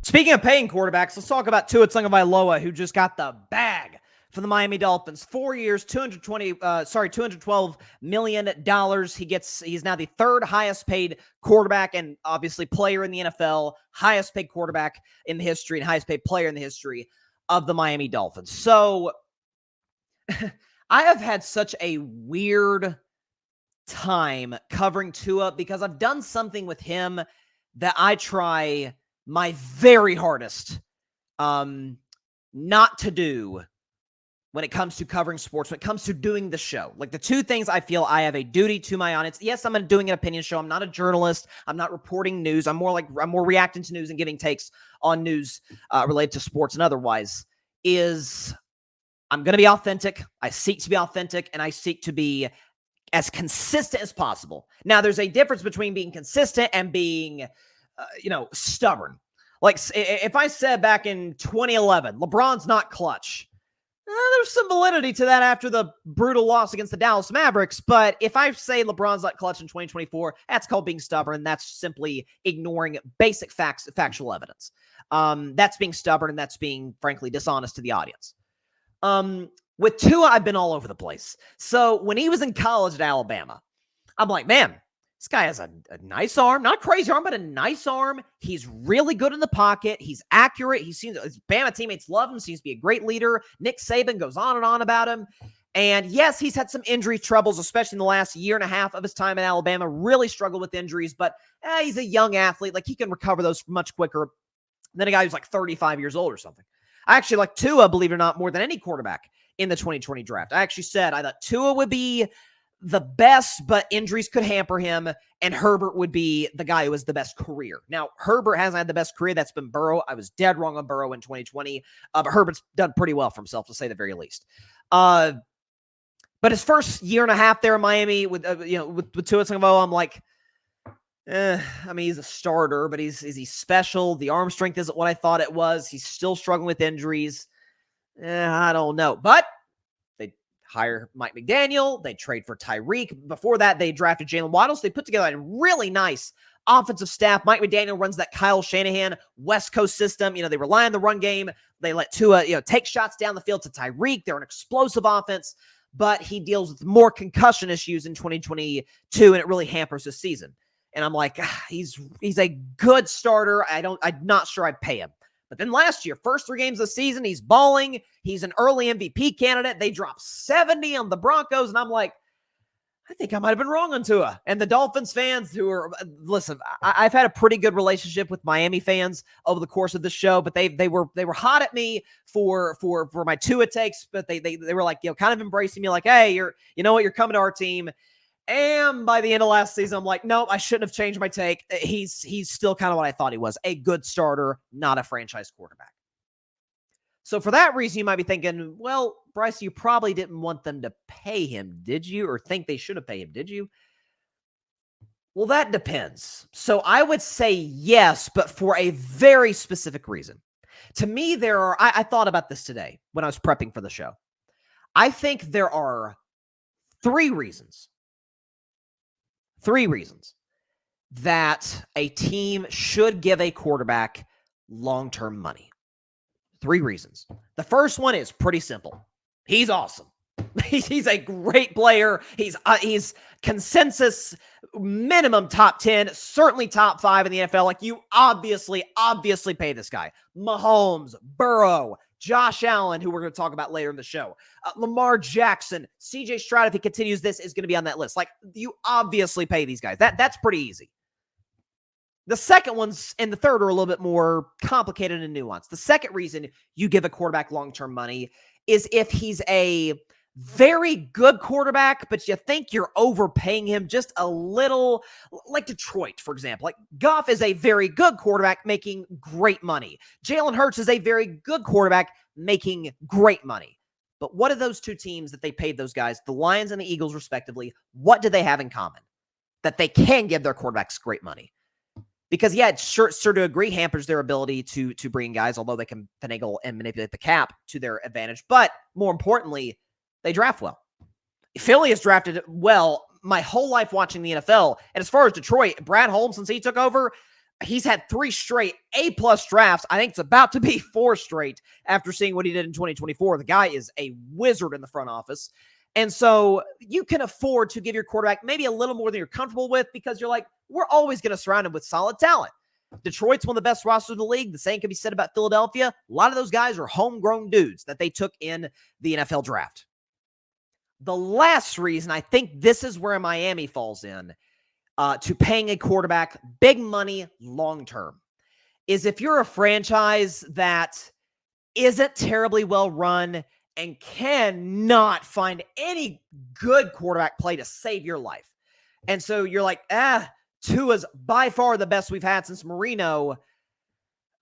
Speaking of paying quarterbacks, let's talk about Tua Tagovailoa, who just got the bag for the Miami Dolphins. 4 years, $212 million. He's now the third highest paid quarterback and obviously player in the NFL, highest paid quarterback in the history and highest paid player in the history of the Miami Dolphins. So I have had such a weird time covering Tua because I've done something with him that I try my very hardest not to do when it comes to covering sports, when it comes to doing the show. Like the two things I feel I have a duty to my audience. Yes, I'm doing an opinion show. I'm not a journalist. I'm not reporting news. I'm more reacting to news and giving takes on news related to sports and otherwise. I'm going to be authentic. I seek to be authentic, and I seek to be as consistent as possible. Now, there's a difference between being consistent and being stubborn. Like if I said back in 2011, LeBron's not clutch, there's some validity to that after the brutal loss against the Dallas Mavericks. But if I say LeBron's not clutch in 2024, that's called being stubborn. That's simply ignoring basic factual evidence. That's being stubborn, and that's being, frankly, dishonest to the audience. With Tua, I've been all over the place. So when he was in college at Alabama, I'm like, man, this guy has a nice arm, not a crazy arm, but a nice arm. He's really good in the pocket. He's accurate. His Bama teammates love him. Seems to be a great leader. Nick Saban goes on and on about him. And yes, he's had some injury troubles, especially in the last year and a half of his time in Alabama. Really struggled with injuries, but he's a young athlete. Like he can recover those much quicker than a guy who's like 35 years old or something. I actually like Tua, believe it or not, more than any quarterback in the 2020 draft. I actually said I thought Tua would be the best, but injuries could hamper him, and Herbert would be the guy who has the best career. Now, Herbert hasn't had the best career. That's been Burrow. I was dead wrong on Burrow in 2020, but Herbert's done pretty well for himself, to say the very least. But his first year and a half there in Miami with Tua Tagovailoa, I'm like, he's a starter, but is he special? The arm strength isn't what I thought it was. He's still struggling with injuries. I don't know, but they hire Mike McDaniel. They trade for Tyreek. Before that, they drafted Jalen Waddle. So they put together a really nice offensive staff. Mike McDaniel runs that Kyle Shanahan West Coast system. They rely on the run game. They let Tua, take shots down the field to Tyreek. They're an explosive offense, but he deals with more concussion issues in 2022, and it really hampers his season. And I'm like, he's a good starter. I'm not sure I'd pay him. But then last year, first 3 games of the season, he's balling. He's an early MVP candidate. They dropped 70 on the Broncos, and I'm like, I think I might have been wrong on Tua. And the Dolphins fans who are, listen, I've had a pretty good relationship with Miami fans over the course of the show, but they were hot at me for my Tua takes, but they were like, kind of embracing me like, hey, you're coming to our team. And by the end of last season, I'm like, nope, I shouldn't have changed my take. He's still kind of what I thought he was, a good starter, not a franchise quarterback. So for that reason, you might be thinking, well, Bryce, you probably didn't want them to pay him, did you? Or think they should have paid him, did you? Well, that depends. So I would say yes, but for a very specific reason. To me, I thought about this today when I was prepping for the show. I think there are 3 reasons that a team should give a quarterback long-term money. 3 reasons. The first one is pretty simple. He's awesome. He's a great player. He's consensus minimum top 10, certainly top 5 in the NFL. Like, you obviously pay this guy. Mahomes, Burrow, Josh Allen, who we're going to talk about later in the show, Lamar Jackson, CJ Stroud, if he continues this, is going to be on that list. Like, you obviously pay these guys. That's pretty easy. The second ones and the third are a little bit more complicated and nuanced. The second reason you give a quarterback long-term money is if he's a very good quarterback, but you think you're overpaying him just a little, like Detroit, for example. Like, Goff is a very good quarterback making great money. Jalen Hurts is a very good quarterback making great money. But what are those 2 teams that they paid those guys, the Lions and the Eagles respectively, what do they have in common? That they can give their quarterbacks great money. Because, yeah, it's sure to a degree hampers their ability to bring guys, although they can finagle and manipulate the cap to their advantage. But more importantly, they draft well. Philly has drafted well my whole life watching the NFL. And as far as Detroit, Brad Holmes, since he took over, he's had 3 straight A-plus drafts. I think it's about to be 4 straight after seeing what he did in 2024. The guy is a wizard in the front office. And so you can afford to give your quarterback maybe a little more than you're comfortable with because you're like, we're always going to surround him with solid talent. Detroit's one of the best rosters in the league. The same can be said about Philadelphia. A lot of those guys are homegrown dudes that they took in the NFL draft. The last reason I think this is where Miami falls in to paying a quarterback big money long-term is if you're a franchise that isn't terribly well run and cannot find any good quarterback play to save your life. And so you're like, Tua's by far the best we've had since Marino.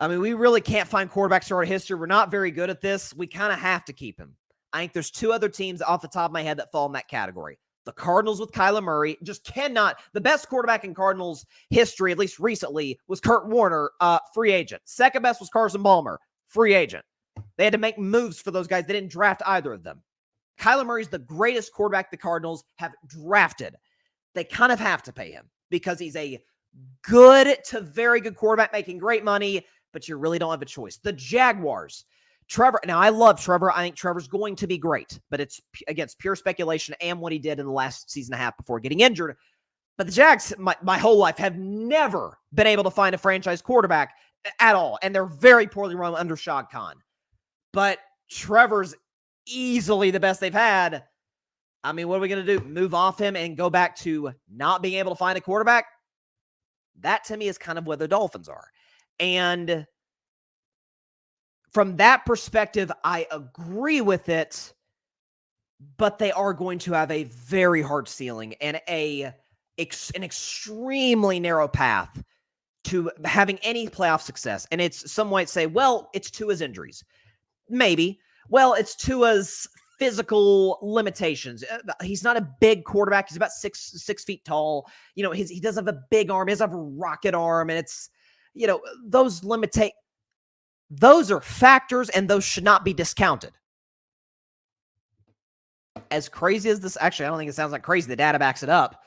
I mean, we really can't find quarterbacks throughout our history. We're not very good at this. We kind of have to keep him. I think there's 2 other teams off the top of my head that fall in that category. The Cardinals with Kyler Murray just cannot. The best quarterback in Cardinals history, at least recently, was Kurt Warner, free agent. Second best was Carson Palmer, free agent. They had to make moves for those guys. They didn't draft either of them. Kyler Murray's the greatest quarterback the Cardinals have drafted. They kind of have to pay him because he's a good to very good quarterback making great money, but you really don't have a choice. The Jaguars. Trevor, now I love Trevor. I think Trevor's going to be great, but it's against pure speculation and what he did in the last season and a half before getting injured. But the Jags, my whole life, have never been able to find a franchise quarterback at all, and they're very poorly run under Shad Khan. But Trevor's easily the best they've had. I mean, what are we going to do? Move off him and go back to not being able to find a quarterback? That, to me, is kind of where the Dolphins are. And from that perspective, I agree with it, but they are going to have a very hard ceiling and an extremely narrow path to having any playoff success. And some might say, well, it's Tua's injuries. Maybe. Well, it's Tua's physical limitations. He's not a big quarterback. He's about 6 feet tall. You know, he doesn't have a big arm. He doesn't have a rocket arm. And it's, you know, those are factors, and those should not be discounted. As crazy as this, actually, I don't think it sounds like crazy. The data backs it up.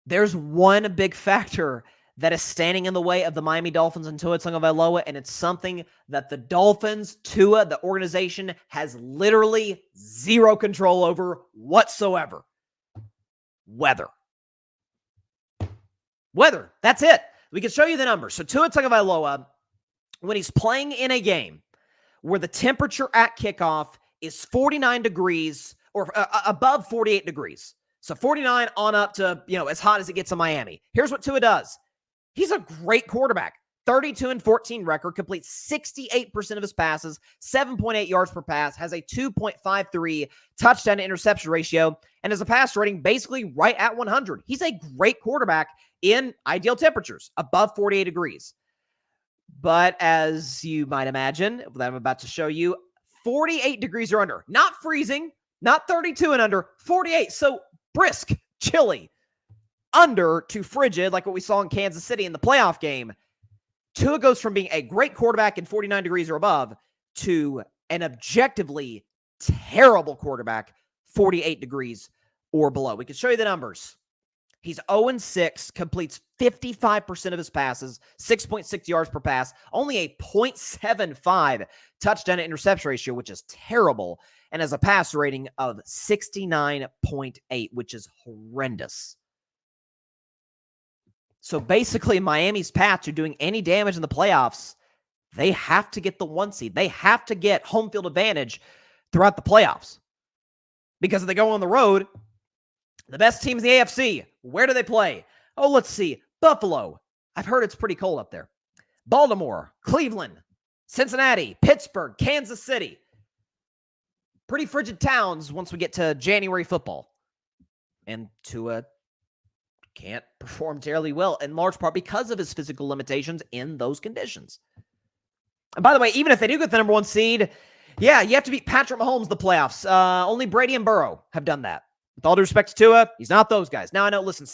There's one big factor that is standing in the way of the Miami Dolphins and Tua Tagovailoa, and it's something that the Dolphins, Tua, the organization, has literally zero control over whatsoever. Weather. That's it. We can show you the numbers. So Tua Tagovailoa, when he's playing in a game where the temperature at kickoff is 49 degrees or above 48 degrees. So 49 on up to, as hot as it gets in Miami. Here's what Tua does. He's a great quarterback. 32-14 record, completes 68% of his passes, 7.8 yards per pass, has a 2.53 touchdown to interception ratio, and has a pass rating basically right at 100. He's a great quarterback in ideal temperatures, above 48 degrees. But as you might imagine, that I'm about to show you, 48 degrees or under. Not freezing, not 32 and under, 48. So brisk, chilly, under to frigid, like what we saw in Kansas City in the playoff game. Tua goes from being a great quarterback in 49 degrees or above to an objectively terrible quarterback, 48 degrees or below. We can show you the numbers. He's 0-6, completes 55% of his passes, 6.6 yards per pass, only a 0.75 touchdown to interception ratio, which is terrible, and has a pass rating of 69.8, which is horrendous. So basically, Miami's path to doing any damage in the playoffs, they have to get the 1 seed. They have to get home field advantage throughout the playoffs. Because if they go on the road, the best teams in the AFC, where do they play? Oh, let's see. Buffalo. I've heard it's pretty cold up there. Baltimore, Cleveland, Cincinnati, Pittsburgh, Kansas City. Pretty frigid towns once we get to January football. And Tua can't perform terribly well, in large part because of his physical limitations in those conditions. And by the way, even if they do get the number 1 seed, yeah, you have to beat Patrick Mahomes in the playoffs. Only Brady and Burrow have done that. With all due respect to Tua, he's not those guys. Now I know, listen,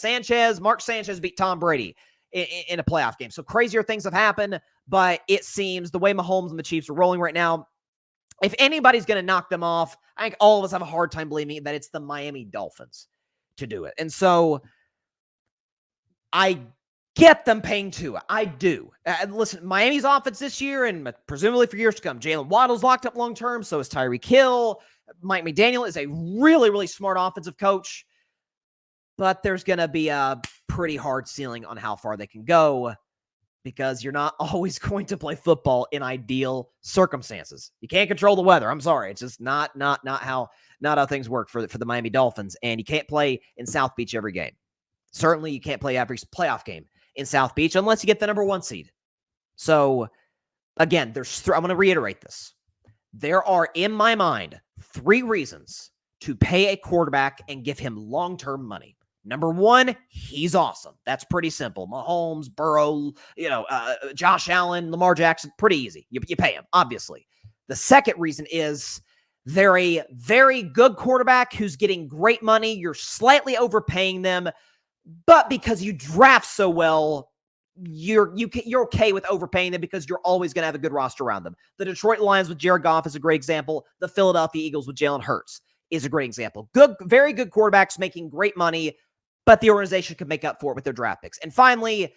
Mark Sanchez beat Tom Brady in a playoff game. So crazier things have happened, but it seems the way Mahomes and the Chiefs are rolling right now, if anybody's going to knock them off, I think all of us have a hard time believing that it's the Miami Dolphins to do it. And so I get them paying Tua. I do. Listen, Miami's offense this year and presumably for years to come, Jalen Waddle's locked up long-term, so is Tyreek Hill. Mike McDaniel is a really, really smart offensive coach, but there's going to be a pretty hard ceiling on how far they can go because you're not always going to play football in ideal circumstances. You can't control the weather. I'm sorry. It's just not how things work for the Miami Dolphins, and you can't play in South Beach every game. Certainly, you can't play every playoff game in South Beach unless you get the number 1 seed. So, again, I'm going to reiterate this. There are, in my mind, 3 reasons to pay a quarterback and give him long-term money. Number 1, he's awesome. That's pretty simple. Mahomes, Burrow, Josh Allen, Lamar Jackson, pretty easy. You pay him, obviously. The second reason is they're a very good quarterback who's getting great money. You're slightly overpaying them, but because you draft so well, you're okay with overpaying them because you're always going to have a good roster around them. The Detroit Lions with Jared Goff is a great example. The Philadelphia Eagles with Jalen Hurts is a great example. Very good quarterbacks making great money, but the organization could make up for it with their draft picks. And finally,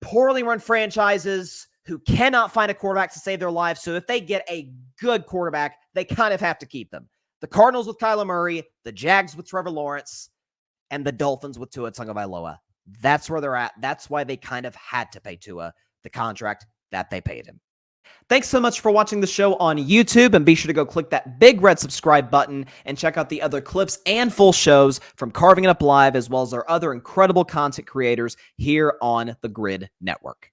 poorly run franchises who cannot find a quarterback to save their lives. So if they get a good quarterback, they kind of have to keep them. The Cardinals with Kyler Murray, the Jags with Trevor Lawrence, and the Dolphins with Tua Tagovailoa. That's where they're at. That's why they kind of had to pay Tua the contract that they paid him. Thanks so much for watching the show on YouTube, and be sure to go click that big red subscribe button and check out the other clips and full shows from Carving It Up Live, as well as our other incredible content creators here on the Grid Network.